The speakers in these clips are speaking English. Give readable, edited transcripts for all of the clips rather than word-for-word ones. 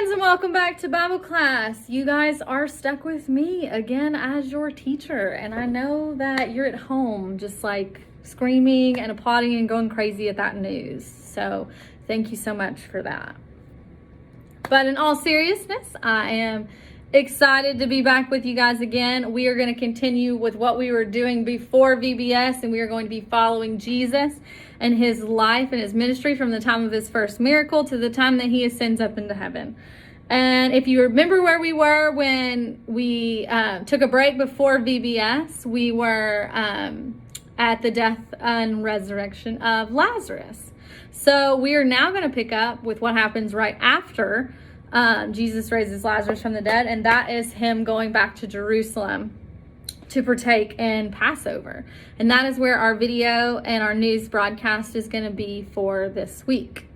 friends, and welcome back to Bible class. You guys are stuck with me again as your teacher, and I know that you're at home just like screaming and applauding and going crazy at that news. So thank you so much for that. But in all seriousness, I am excited to be back with you guys again. We are going to continue with what we were doing before VBS, and we are going to be following Jesus and his life and his ministry from the time of his first miracle to the time that he ascends up into heaven. And if you remember where we were when we took a break before VBS, we were at the death and resurrection of Lazarus. So we are now going to pick up with what happens right after Jesus raises Lazarus from the dead, and that is him going back to Jerusalem to partake in Passover. And that is where our video and our news broadcast is going to be for this week.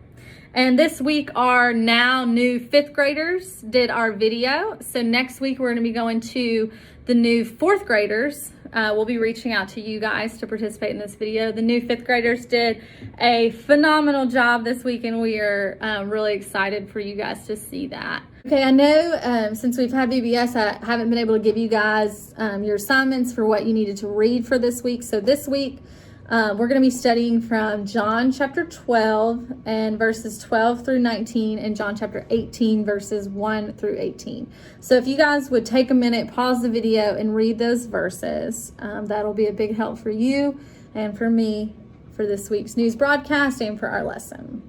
And this week, our now new 5th graders did our video. So next week, we're going to be going to the new 4th graders. We'll be reaching out to you guys to participate in this video. The new 5th graders did a phenomenal job this week, and we are really excited for you guys to see that. Okay, I know since we've had VBS, I haven't been able to give you guys your assignments for what you needed to read for this week. So this week, we're going to be studying from John chapter 12 and verses 12 through 19 and John chapter 18 verses 1 through 18. So if you guys would take a minute, pause the video and read those verses, that'll be a big help for you and for me for this week's news broadcast and for our lesson.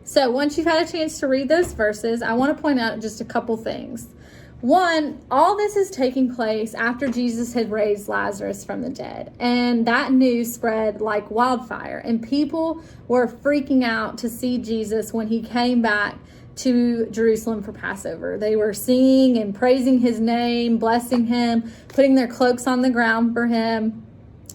So once you've had a chance to read those verses, I want to point out just a couple things. One, all this is taking place after Jesus had raised Lazarus from the dead. And that news spread like wildfire. And people were freaking out to see Jesus when he came back to Jerusalem for Passover. They were singing and praising his name, blessing him, putting their cloaks on the ground for him.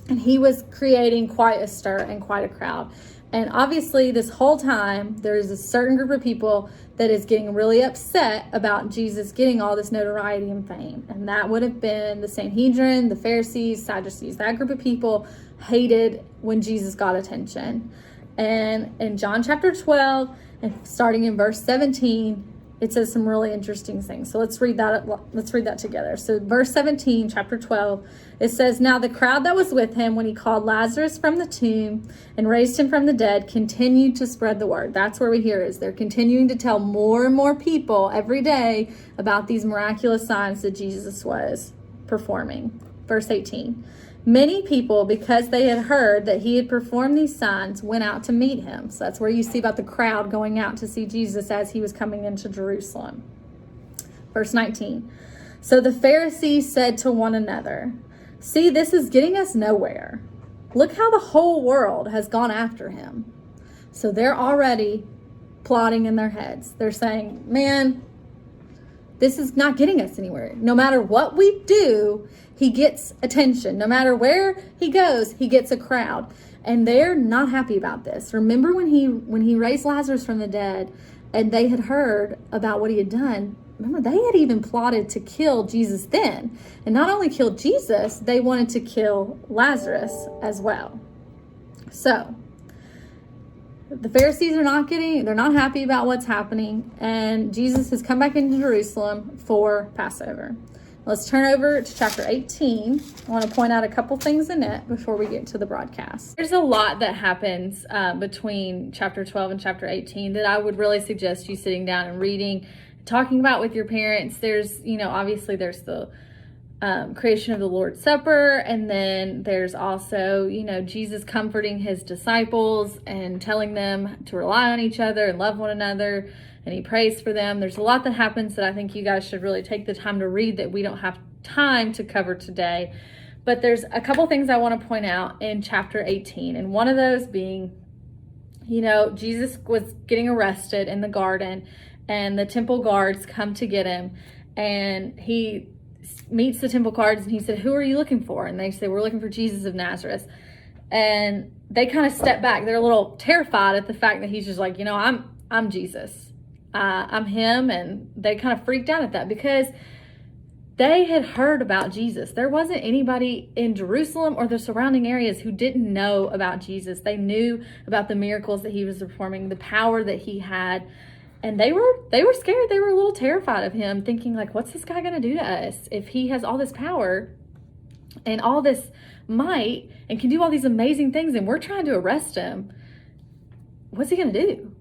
And he was creating quite a stir and quite a crowd. And obviously, this whole time, there's a certain group of people that is getting really upset about Jesus getting all this notoriety and fame. And that would have been the Sanhedrin, the Pharisees, Sadducees. That group of people hated when Jesus got attention. And in John chapter 12, and starting in verse 17, it says some really interesting things. So let's read that together. So verse 17, chapter 12, it says, "Now the crowd that was with him when he called Lazarus from the tomb and raised him from the dead continued to spread the word." That's where we hear is they're continuing to tell more and more people every day about these miraculous signs that Jesus was performing. Verse 18, "Many people, because they had heard that he had performed these signs, went out to meet him." So that's where you see about the crowd going out to see Jesus as he was coming into Jerusalem. Verse 19, "So the Pharisees said to one another, 'See, this is getting us nowhere. Look how the whole world has gone after him.'" So they're already plotting in their heads. They're saying, man, this is not getting us anywhere. No matter what we do, he gets attention. No matter where he goes, he gets a crowd. And they're not happy about this. Remember when he raised Lazarus from the dead and they had heard about what he had done? Remember, they had even plotted to kill Jesus then. And not only kill Jesus, they wanted to kill Lazarus as well. So the Pharisees are they're not happy about what's happening, and Jesus has come back into Jerusalem for Passover. Let's turn over to chapter 18. I want to point out a couple things in it before we get to the broadcast. There's a lot that happens between chapter 12 and chapter 18 that I would really suggest you sitting down and reading, talking about with your parents. There's, obviously there's the creation of the Lord's Supper, and then there's also, Jesus comforting his disciples and telling them to rely on each other and love one another, and he prays for them. There's a lot that happens that I think you guys should really take the time to read that we don't have time to cover today. But there's a couple things I want to point out in chapter 18, and one of those being, Jesus was getting arrested in the garden, and the temple guards come to get him, and he meets the temple guards and he said, "Who are you looking for?" And they say, "We're looking for Jesus of Nazareth." And they kind of step back. They're a little terrified at the fact that he's just like, I'm Jesus. I'm him. And they kind of freaked out at that because they had heard about Jesus. There wasn't anybody in Jerusalem or the surrounding areas who didn't know about Jesus. They knew about the miracles that he was performing, the power that he had. And they were scared. They were a little terrified of him, thinking like, what's this guy going to do to us if he has all this power and all this might and can do all these amazing things and we're trying to arrest him? What's he going to do?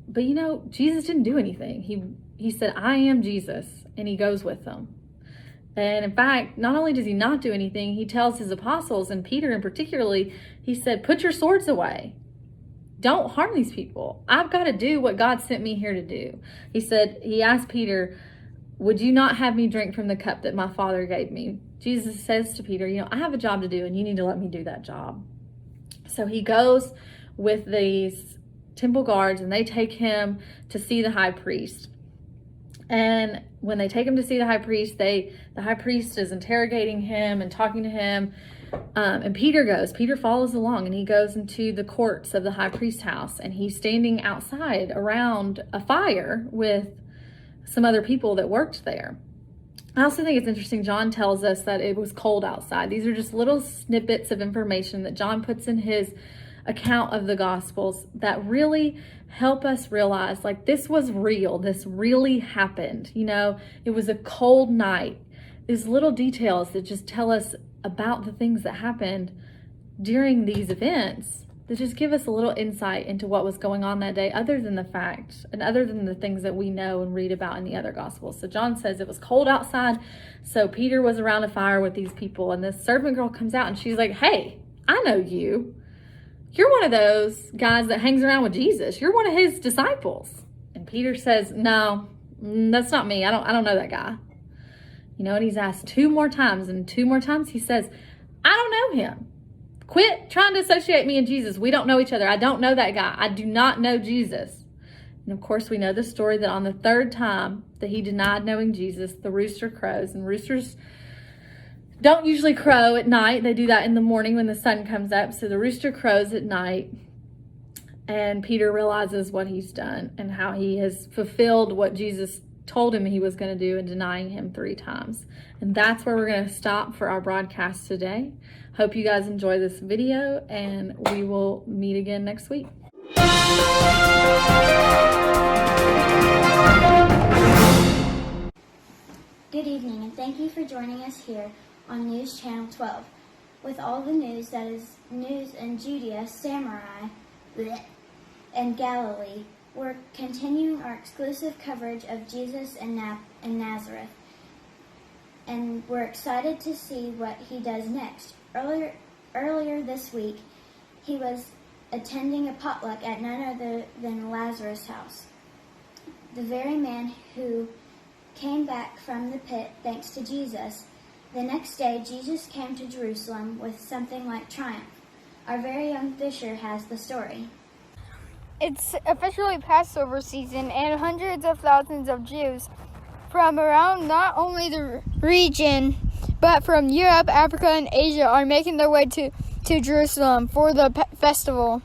But Jesus didn't do anything. He said, I am Jesus, and he goes with them. And in fact, not only does he not do anything, he tells his apostles, and Peter in particularly, he said, put your swords away. Don't harm these people. I've got to do what God sent me here to do. He asked Peter, would you not have me drink from the cup that my Father gave me? Jesus says to Peter, I have a job to do and you need to let me do that job. So he goes with these temple guards and they take him to see the high priest. And when they take him to see the high priest, the high priest is interrogating him and talking to him. And Peter follows along, and he goes into the courts of the high priest's house, and he's standing outside around a fire with some other people that worked there. I also think it's interesting, John tells us that it was cold outside. These are just little snippets of information that John puts in his account of the Gospels that really help us realize, like, this was real. This really happened. It was a cold night. These little details that just tell us about the things that happened during these events that just give us a little insight into what was going on that day, other than the fact and other than the things that we know and read about in the other Gospels. So John says it was cold outside, so Peter was around a fire with these people, and this servant girl comes out and she's like, hey, I know you. You're one of those guys that hangs around with Jesus. You're one of his disciples. And Peter says, no, that's not me. I don't know that guy. And he's asked 2 more times, and 2 more times he says, I don't know him. Quit trying to associate me and Jesus. We don't know each other. I don't know that guy. I do not know Jesus. And of course, we know the story that on the 3rd time that he denied knowing Jesus, the rooster crows. And roosters don't usually crow at night. They do that in the morning when the sun comes up. So the rooster crows at night. And Peter realizes what he's done and how he has fulfilled what Jesus told him he was going to do in denying him 3 times. And that's where we're going to stop for our broadcast today. Hope you guys enjoy this video, and we will meet again next week. Good evening, and thank you for joining us here on News Channel 12. With all the news that is news in Judea, Samaria, and Galilee, we're continuing our exclusive coverage of Jesus in Nazareth, and we're excited to see what he does next. Earlier this week, he was attending a potluck at none other than Lazarus' house, the very man who came back from the pit thanks to Jesus. The next day, Jesus came to Jerusalem with something like triumph. Our very own Fisher has the story. It's officially Passover season, and hundreds of thousands of Jews from around not only the region, but from Europe, Africa, and Asia are making their way to Jerusalem for the festival.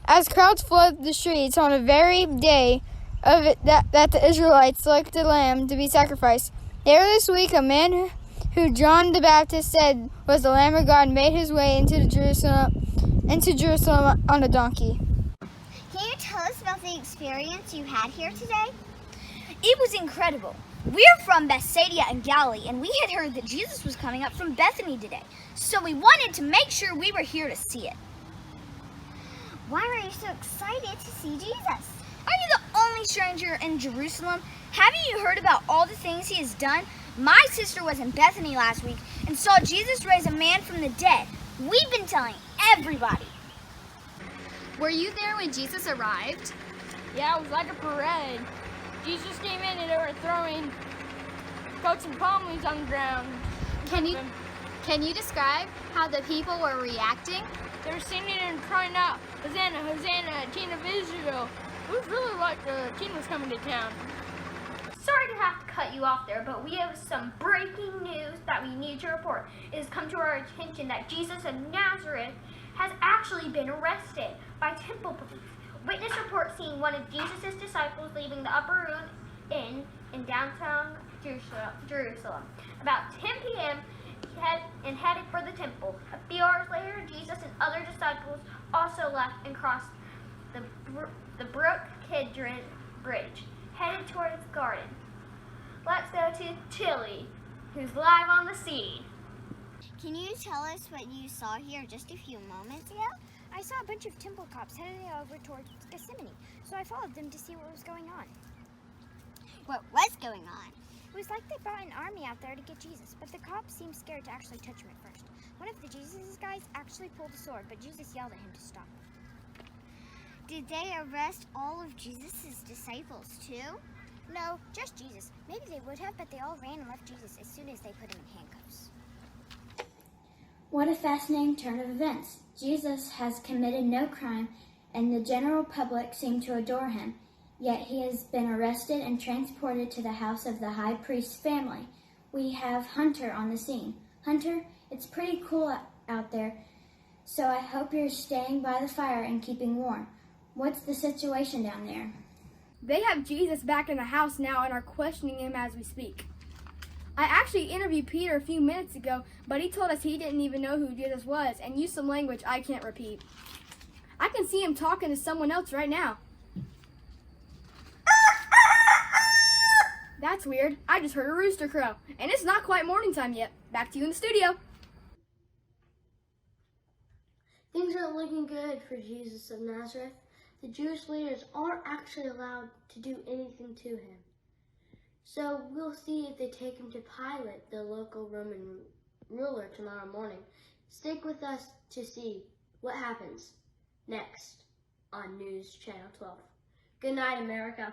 As crowds flood the streets on the very day of it, that the Israelites selected a lamb to be sacrificed. There this week, a man who John the Baptist said was the Lamb of God made his way into Jerusalem on a donkey. Can you tell us about the experience you had here today? It was incredible. We're from Bethsaida in Galilee, and we had heard that Jesus was coming up from Bethany today, so we wanted to make sure we were here to see it. Why are you so excited to see Jesus? Are you the only stranger in Jerusalem? Haven't you heard about all the things he has done? My sister was in Bethany last week and saw Jesus raise a man from the dead. We've been telling everybody. Were you there when Jesus arrived? Yeah, it was like a parade. Jesus came in and they were throwing coats and palm leaves on the ground. Can you describe how the people were reacting? They were singing and crying out, Hosanna, Hosanna, King of Israel. It was really like the king was coming to town. Sorry to have to cut you off there, but we have some breaking news that we need to report. It has come to our attention that Jesus of Nazareth has actually been arrested by temple police. Witness reports seeing one of Jesus' disciples leaving the upper room inn in downtown Jerusalem about 10 p.m. and headed for the temple. A few hours later, Jesus and other disciples also left and crossed the brook Kidron bridge, headed towards the garden. Let's go to Tilly, who's live on the scene. Can you tell us what you saw here just a few moments ago? I saw a bunch of temple cops heading over towards Gethsemane, so I followed them to see what was going on. What was going on? It was like they brought an army out there to get Jesus, but the cops seemed scared to actually touch him at first. One of the Jesus guys actually pulled a sword, but Jesus yelled at him to stop. Did they arrest all of Jesus' disciples too? No, just Jesus. Maybe they would have, but they all ran and left Jesus as soon as they put him in handcuffs. What a fascinating turn of events. Jesus has committed no crime, and the general public seem to adore him. Yet he has been arrested and transported to the house of the high priest's family. We have Hunter on the scene. Hunter, it's pretty cool out there, so I hope you're staying by the fire and keeping warm. What's the situation down there? They have Jesus back in the house now and are questioning him as we speak. I actually interviewed Peter a few minutes ago, but he told us he didn't even know who Jesus was and used some language I can't repeat. I can see him talking to someone else right now. That's weird. I just heard a rooster crow, and it's not quite morning time yet. Back to you in the studio. Things aren't looking good for Jesus of Nazareth. The Jewish leaders aren't actually allowed to do anything to him. So we'll see if they take him to Pilate, the local Roman ruler, tomorrow morning. Stick with us to see what happens next on News Channel 12. Good night, America.